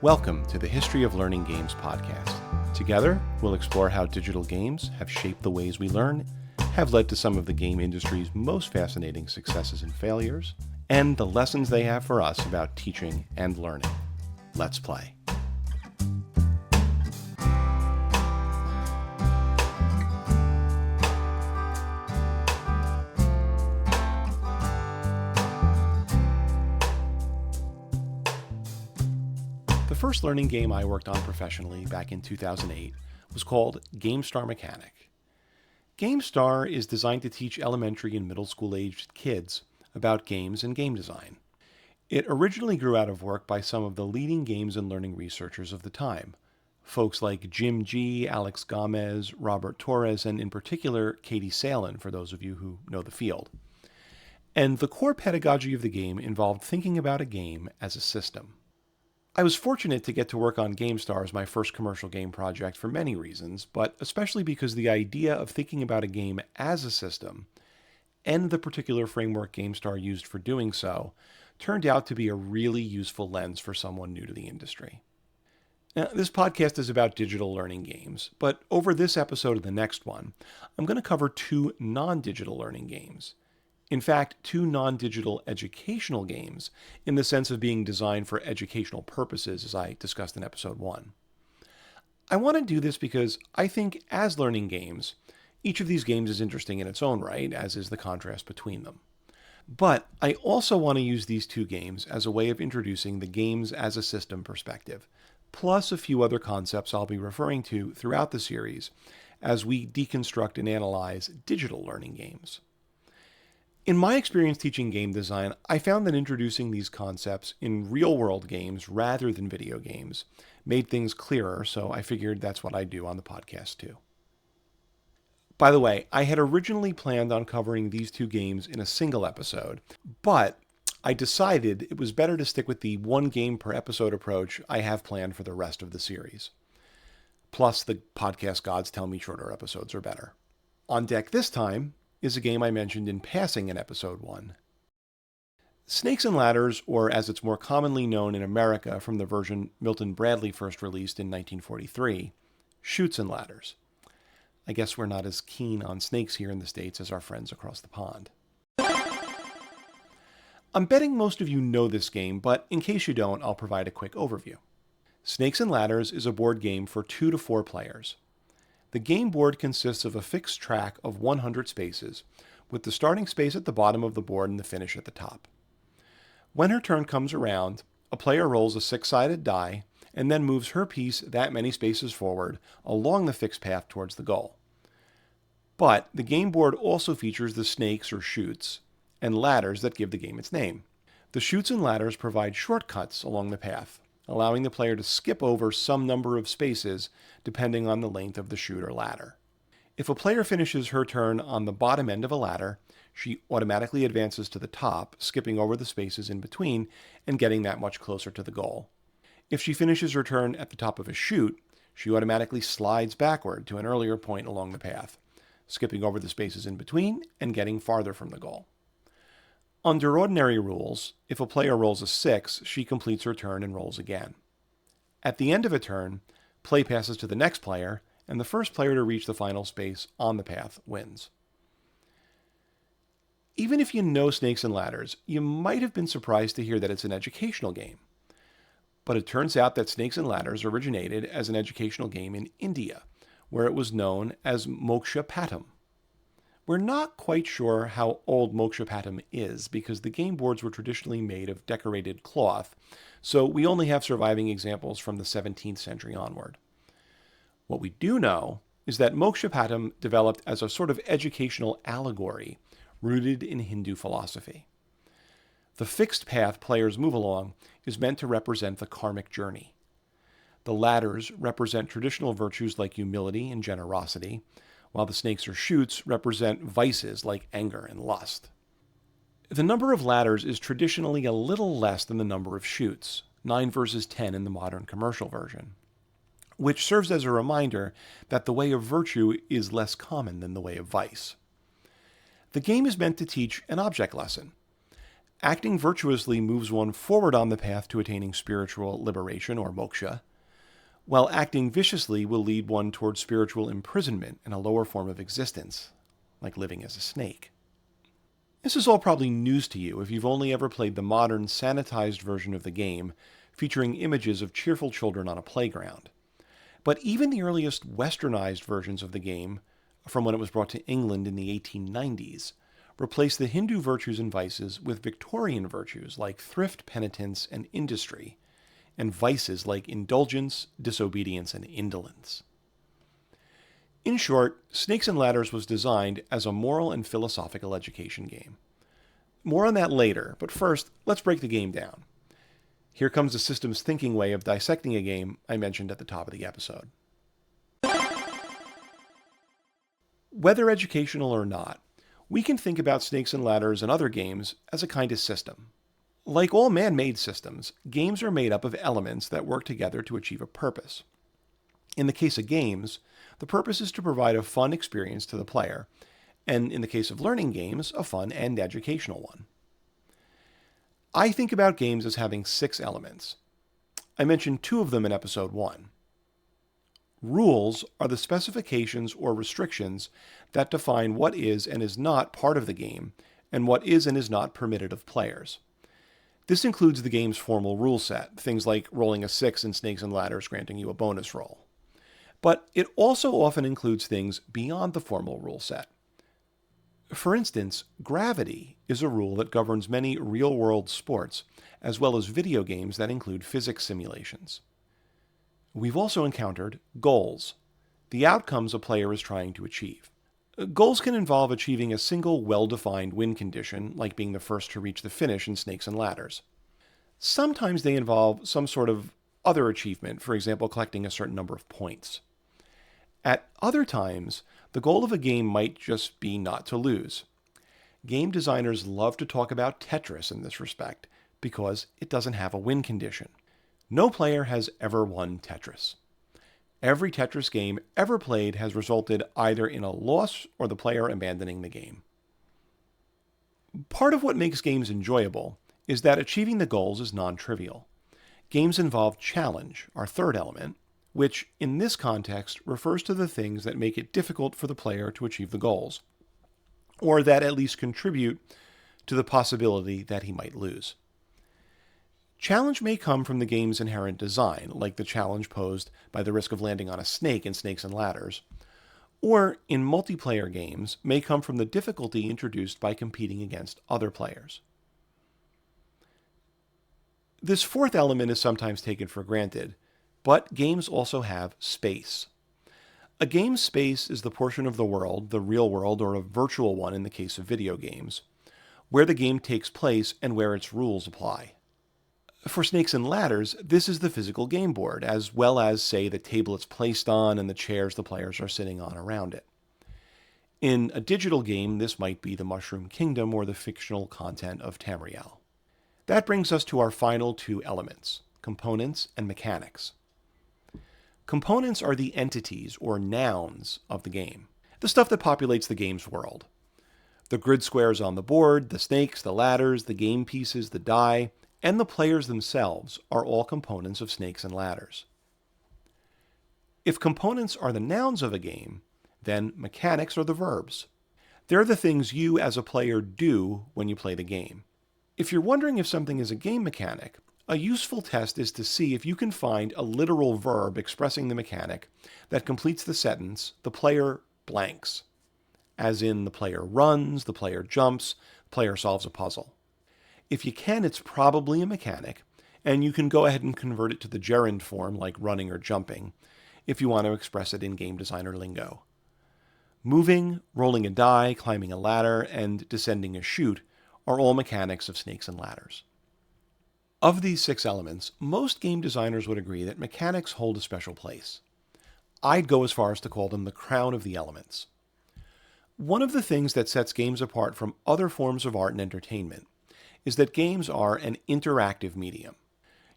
Welcome to the History of Learning Games podcast. Together, we'll explore how digital games have shaped the ways we learn, have led to some of the game industry's most fascinating successes and failures, and the lessons they have for us about teaching and learning. Let's play. The first learning game I worked on professionally back in 2008 was called GameStar Mechanic. GameStar is designed to teach elementary and middle school aged kids about games and game design. It originally grew out of work by some of the leading games and learning researchers of the time, folks like Jim G., Alex Gomez, Robert Torres, and in particular Katie Salen, for those of you who know the field. And the core pedagogy of the game involved thinking about a game as a system. I was fortunate to get to work on GameStar as my first commercial game project for many reasons, but especially because the idea of thinking about a game as a system, and the particular framework GameStar used for doing so, turned out to be a really useful lens for someone new to the industry. Now, this podcast is about digital learning games, but over this episode and the next one, I'm going to cover two non-digital learning games. In fact, two non-digital educational games in the sense of being designed for educational purposes, as I discussed in episode 1. I want to do this because I think as learning games, each of these games is interesting in its own right, as is the contrast between them. But I also want to use these two games as a way of introducing the games as a system perspective, plus a few other concepts I'll be referring to throughout the series as we deconstruct and analyze digital learning games. In my experience teaching game design, I found that introducing these concepts in real-world games rather than video games made things clearer, so I figured that's what I'd do on the podcast too. By the way, I had originally planned on covering these two games in a single episode, but I decided it was better to stick with the one game per episode approach I have planned for the rest of the series. Plus, the podcast gods tell me shorter episodes are better. On deck this time is a game I mentioned in passing in episode 1. Snakes and Ladders, or as it's more commonly known in America from the version Milton Bradley first released in 1943, Chutes and Ladders. I guess we're not as keen on snakes here in the States as our friends across the pond. I'm betting most of you know this game, but in case you don't, I'll provide a quick overview. Snakes and Ladders is a board game for 2 to 4 players. The game board consists of a fixed track of 100 spaces, with the starting space at the bottom of the board and the finish at the top. When her turn comes around, a player rolls a 6-sided die and then moves her piece that many spaces forward along the fixed path towards the goal. But the game board also features the snakes or chutes and ladders that give the game its name. The chutes and ladders provide shortcuts along the path, allowing the player to skip over some number of spaces depending on the length of the chute or ladder. If a player finishes her turn on the bottom end of a ladder, she automatically advances to the top, skipping over the spaces in between and getting that much closer to the goal. If she finishes her turn at the top of a chute, she automatically slides backward to an earlier point along the path, skipping over the spaces in between and getting farther from the goal. Under ordinary rules, if a player rolls a 6, she completes her turn and rolls again. At the end of a turn, play passes to the next player, and the first player to reach the final space on the path wins. Even if you know Snakes and Ladders, you might have been surprised to hear that it's an educational game. But it turns out that Snakes and Ladders originated as an educational game in India, where it was known as Moksha Patam. We're not quite sure how old Moksha Patam is because the game boards were traditionally made of decorated cloth, so we only have surviving examples from the 17th century onward. What we do know is that Moksha Patam developed as a sort of educational allegory rooted in Hindu philosophy. The fixed path players move along is meant to represent the karmic journey. The ladders represent traditional virtues like humility and generosity, while the snakes or chutes represent vices like anger and lust. The number of ladders is traditionally a little less than the number of chutes, 9 versus 10 in the modern commercial version, which serves as a reminder that the way of virtue is less common than the way of vice. The game is meant to teach an object lesson. Acting virtuously moves one forward on the path to attaining spiritual liberation or moksha, while acting viciously will lead one towards spiritual imprisonment in a lower form of existence, like living as a snake. This is all probably news to you if you've only ever played the modern, sanitized version of the game, featuring images of cheerful children on a playground. But even the earliest westernized versions of the game, from when it was brought to England in the 1890s, replaced the Hindu virtues and vices with Victorian virtues like thrift, penitence, and industry, and vices like indulgence, disobedience, and indolence. In short, Snakes and Ladders was designed as a moral and philosophical education game. More on that later, but first, let's break the game down. Here comes the systems thinking way of dissecting a game I mentioned at the top of the episode. Whether educational or not, we can think about Snakes and Ladders and other games as a kind of system. Like all man-made systems, games are made up of elements that work together to achieve a purpose. In the case of games, the purpose is to provide a fun experience to the player, and in the case of learning games, a fun and educational one. I think about games as having 6 elements. I mentioned 2 of them in episode 1. Rules are the specifications or restrictions that define what is and is not part of the game, and what is and is not permitted of players. This includes the game's formal rule set, things like rolling a 6 in Snakes and Ladders granting you a bonus roll. But it also often includes things beyond the formal rule set. For instance, gravity is a rule that governs many real-world sports, as well as video games that include physics simulations. We've also encountered goals, the outcomes a player is trying to achieve. Goals can involve achieving a single well-defined win condition, like being the first to reach the finish in Snakes and Ladders. Sometimes they involve some sort of other achievement, for example, collecting a certain number of points. At other times, the goal of a game might just be not to lose. Game designers love to talk about Tetris in this respect, because it doesn't have a win condition. No player has ever won Tetris. Every Tetris game ever played has resulted either in a loss or the player abandoning the game. Part of what makes games enjoyable is that achieving the goals is non-trivial. Games involve challenge, our third element, which, in this context, refers to the things that make it difficult for the player to achieve the goals, or that at least contribute to the possibility that he might lose. Challenge may come from the game's inherent design, like the challenge posed by the risk of landing on a snake in Snakes and Ladders, or, in multiplayer games, may come from the difficulty introduced by competing against other players. This fourth element is sometimes taken for granted, but games also have space. A game's space is the portion of the world, the real world or a virtual one in the case of video games, where the game takes place and where its rules apply. For Snakes and Ladders, this is the physical game board, as well as, say, the table it's placed on and the chairs the players are sitting on around it. In a digital game, this might be the Mushroom Kingdom or the fictional content of Tamriel. That brings us to our final 2 elements, components and mechanics. Components are the entities, or nouns, of the game, the stuff that populates the game's world. The grid squares on the board, the snakes, the ladders, the game pieces, the die, and the players themselves are all components of Snakes and Ladders. If components are the nouns of a game, then mechanics are the verbs. They're the things you as a player do when you play the game. If you're wondering if something is a game mechanic, a useful test is to see if you can find a literal verb expressing the mechanic that completes the sentence, the player blanks, as in the player runs, the player jumps, the player solves a puzzle. If you can, it's probably a mechanic, and you can go ahead and convert it to the gerund form, like running or jumping, if you want to express it in game designer lingo. Moving, rolling a die, climbing a ladder, and descending a chute are all mechanics of Snakes and Ladders. Of these 6 elements, most game designers would agree that mechanics hold a special place. I'd go as far as to call them the crown of the elements. One of the things that sets games apart from other forms of art and entertainment is that games are an interactive medium.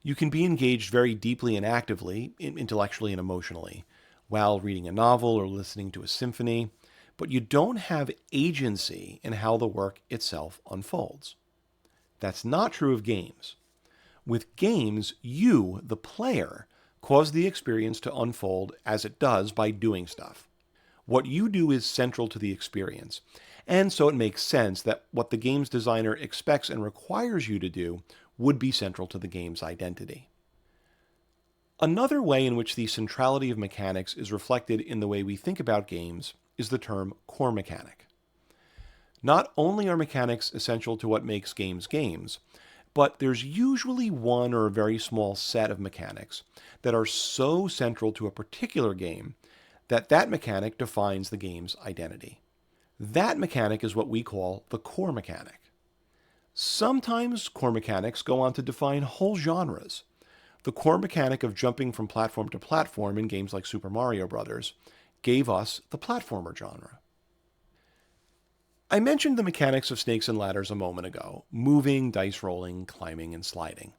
You can be engaged very deeply and actively, intellectually and emotionally, while reading a novel or listening to a symphony, but you don't have agency in how the work itself unfolds. That's not true of games. With games, you, the player, cause the experience to unfold as it does by doing stuff. What you do is central to the experience, and so it makes sense that what the game's designer expects and requires you to do would be central to the game's identity. Another way in which the centrality of mechanics is reflected in the way we think about games is the term core mechanic. Not only are mechanics essential to what makes games games, but there's usually one or a very small set of mechanics that are so central to a particular game that that mechanic defines the game's identity. That mechanic is what we call the core mechanic. Sometimes core mechanics go on to define whole genres. The core mechanic of jumping from platform to platform in games like Super Mario Bros. Gave us the platformer genre. I mentioned the mechanics of snakes and ladders a moment ago: moving, dice rolling, climbing, and sliding.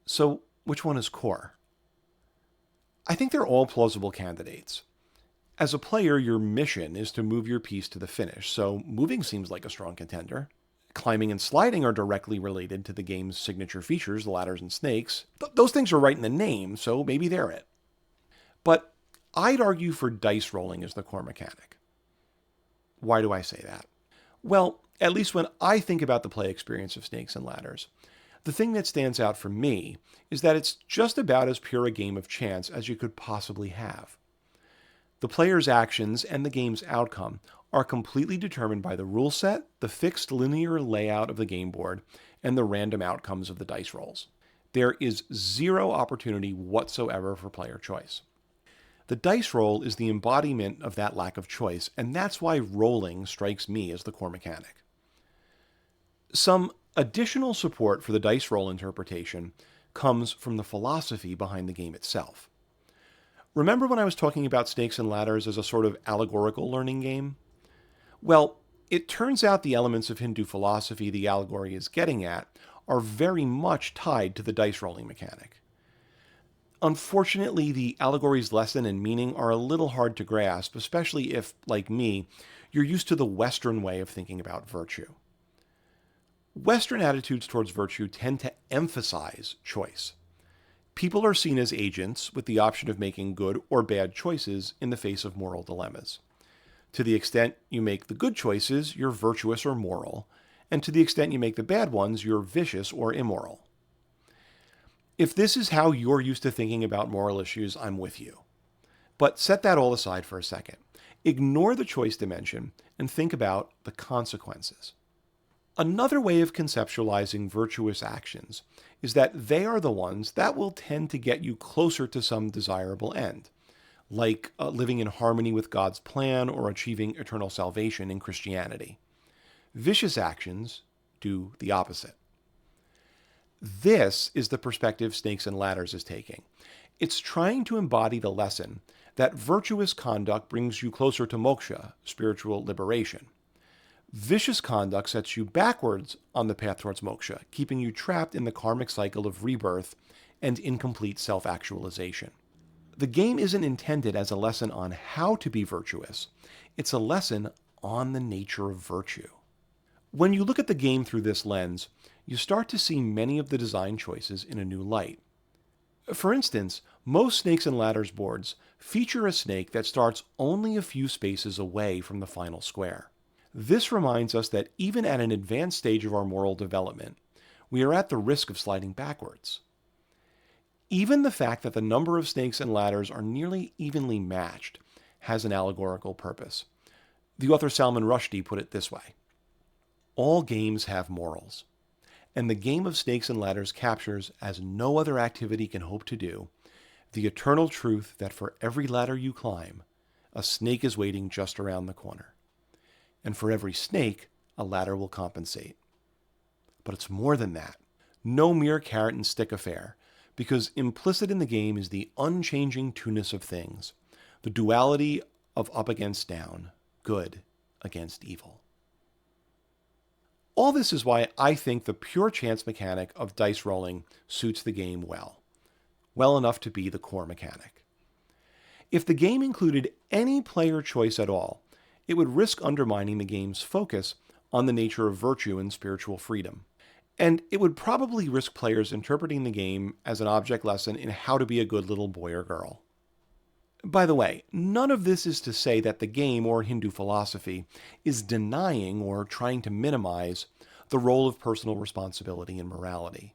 So, which one is core? I think they're all plausible candidates. As a player, your mission is to move your piece to the finish, so moving seems like a strong contender. Climbing and sliding are directly related to the game's signature features, the ladders and snakes. Those things are right in the name, so maybe they're it. But I'd argue for dice rolling as the core mechanic. Why do I say that? Well, at least when I think about the play experience of Snakes and Ladders, the thing that stands out for me is that it's just about as pure a game of chance as you could possibly have. The player's actions and the game's outcome are completely determined by the rule set, the fixed linear layout of the game board, and the random outcomes of the dice rolls. There is zero opportunity whatsoever for player choice. The dice roll is the embodiment of that lack of choice, and that's why rolling strikes me as the core mechanic. Some additional support for the dice roll interpretation comes from the philosophy behind the game itself. Remember when I was talking about Snakes and Ladders as a sort of allegorical learning game? Well, it turns out the elements of Hindu philosophy the allegory is getting at are very much tied to the dice rolling mechanic. Unfortunately, the allegory's lesson and meaning are a little hard to grasp, especially if, like me, you're used to the Western way of thinking about virtue. Western attitudes towards virtue tend to emphasize choice. People are seen as agents with the option of making good or bad choices in the face of moral dilemmas. To the extent you make the good choices, you're virtuous or moral, and to the extent you make the bad ones, you're vicious or immoral. If this is how you're used to thinking about moral issues, I'm with you. But set that all aside for a second. Ignore the choice dimension and think about the consequences. Another way of conceptualizing virtuous actions is that they are the ones that will tend to get you closer to some desirable end, like living in harmony with God's plan or achieving eternal salvation in Christianity. Vicious actions do the opposite. This is the perspective Snakes and Ladders is taking. It's trying to embody the lesson that virtuous conduct brings you closer to moksha, spiritual liberation. Vicious conduct sets you backwards on the path towards moksha, keeping you trapped in the karmic cycle of rebirth and incomplete self-actualization. The game isn't intended as a lesson on how to be virtuous. It's a lesson on the nature of virtue. When you look at the game through this lens, you start to see many of the design choices in a new light. For instance, most Snakes and Ladders boards feature a snake that starts only a few spaces away from the final square. This reminds us that even at an advanced stage of our moral development, we are at the risk of sliding backwards. Even the fact that the number of snakes and ladders are nearly evenly matched has an allegorical purpose. The author Salman Rushdie put it this way: all games have morals, and the game of Snakes and Ladders captures, as no other activity can hope to do, the eternal truth that for every ladder you climb, a snake is waiting just around the corner. And for every snake, a ladder will compensate. But it's more than that. No mere carrot and stick affair, because implicit in the game is the unchanging two-ness of things, the duality of up against down, good against evil. All this is why I think the pure chance mechanic of dice rolling suits the game well enough to be the core mechanic. If the game included any player choice at all, it would risk undermining the game's focus on the nature of virtue and spiritual freedom. And it would probably risk players interpreting the game as an object lesson in how to be a good little boy or girl. By the way, none of this is to say that the game or Hindu philosophy is denying or trying to minimize the role of personal responsibility and morality.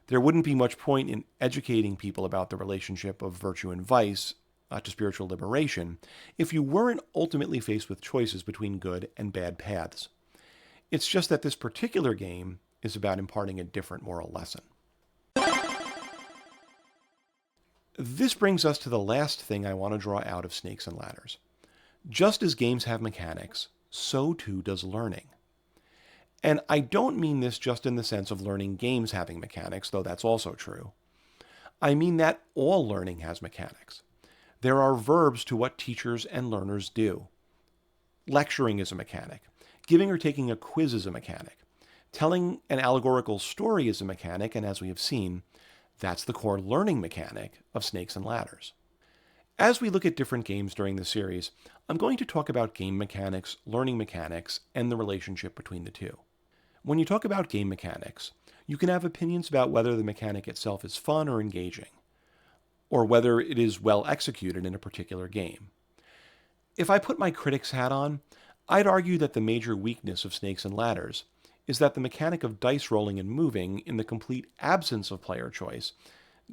There wouldn't be much point in educating people about the relationship of virtue and vice to spiritual liberation if you weren't ultimately faced with choices between good and bad paths. It's just that this particular game is about imparting a different moral lesson. This brings us to the last thing I want to draw out of Snakes and Ladders. Just as games have mechanics, so too does learning. And I don't mean this just in the sense of learning games having mechanics, though that's also true. I mean that all learning has mechanics. There are verbs to what teachers and learners do. Lecturing is a mechanic. Giving or taking a quiz is a mechanic. Telling an allegorical story is a mechanic, and as we have seen, that's the core learning mechanic of Snakes and Ladders. As we look at different games during the series, I'm going to talk about game mechanics, learning mechanics, and the relationship between the two. When you talk about game mechanics, you can have opinions about whether the mechanic itself is fun or engaging, or whether it is well executed in a particular game. If I put my critic's hat on, I'd argue that the major weakness of Snakes and Ladders is that the mechanic of dice rolling and moving in the complete absence of player choice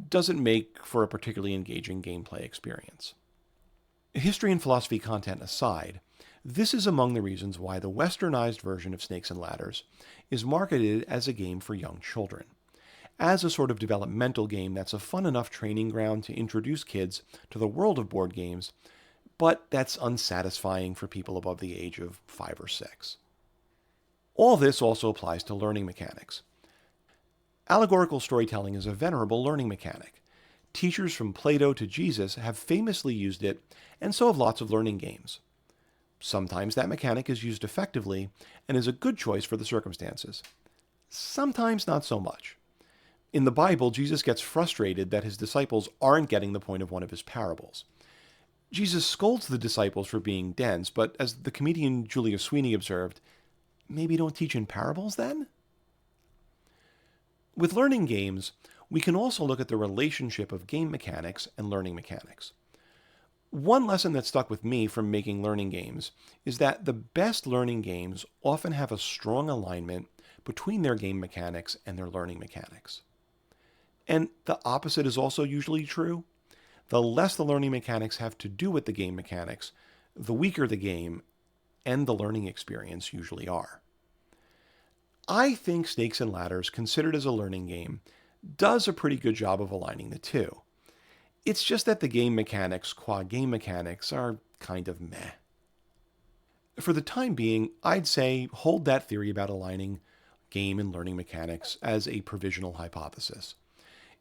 doesn't make for a particularly engaging gameplay experience. History and philosophy content aside, this is among the reasons why the westernized version of Snakes and Ladders is marketed as a game for young children, as a sort of developmental game that's a fun enough training ground to introduce kids to the world of board games, but that's unsatisfying for people above the age of 5 or 6. All this also applies to learning mechanics. Allegorical storytelling is a venerable learning mechanic. Teachers from Plato to Jesus have famously used it, and so have lots of learning games. Sometimes that mechanic is used effectively and is a good choice for the circumstances. Sometimes not so much. In the Bible, Jesus gets frustrated that his disciples aren't getting the point of one of his parables. Jesus scolds the disciples for being dense, but as the comedian Julia Sweeney observed, maybe don't teach in parables then? With learning games, we can also look at the relationship of game mechanics and learning mechanics. One lesson that stuck with me from making learning games is that the best learning games often have a strong alignment between their game mechanics and their learning mechanics. And the opposite is also usually true. The less the learning mechanics have to do with the game mechanics, the weaker the game and the learning experience usually are. I think Snakes and Ladders, considered as a learning game, does a pretty good job of aligning the two. It's just that the game mechanics, qua game mechanics, are kind of meh. For the time being, I'd say hold that theory about aligning game and learning mechanics as a provisional hypothesis.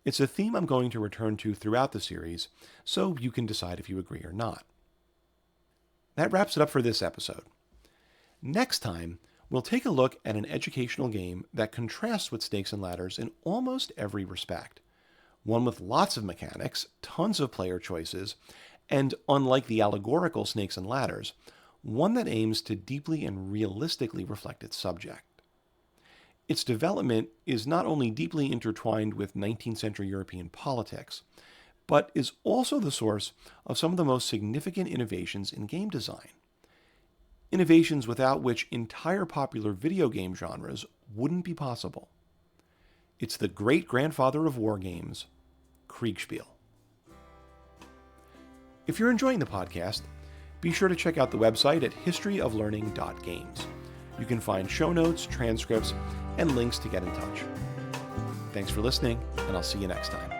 It's a theme I'm going to return to throughout the series, so you can decide if you agree or not. That wraps it up for this episode. Next time, we'll take a look at an educational game that contrasts with Snakes and Ladders in almost every respect. One with lots of mechanics, tons of player choices, and unlike the allegorical Snakes and Ladders, one that aims to deeply and realistically reflect its subject. Its development is not only deeply intertwined with 19th century European politics, but is also the source of some of the most significant innovations in game design. Innovations without which entire popular video game genres wouldn't be possible. It's the great-grandfather of war games, Kriegspiel. If you're enjoying the podcast, be sure to check out the website at historyoflearning.games. You can find show notes, transcripts, and links to get in touch. Thanks for listening, and I'll see you next time.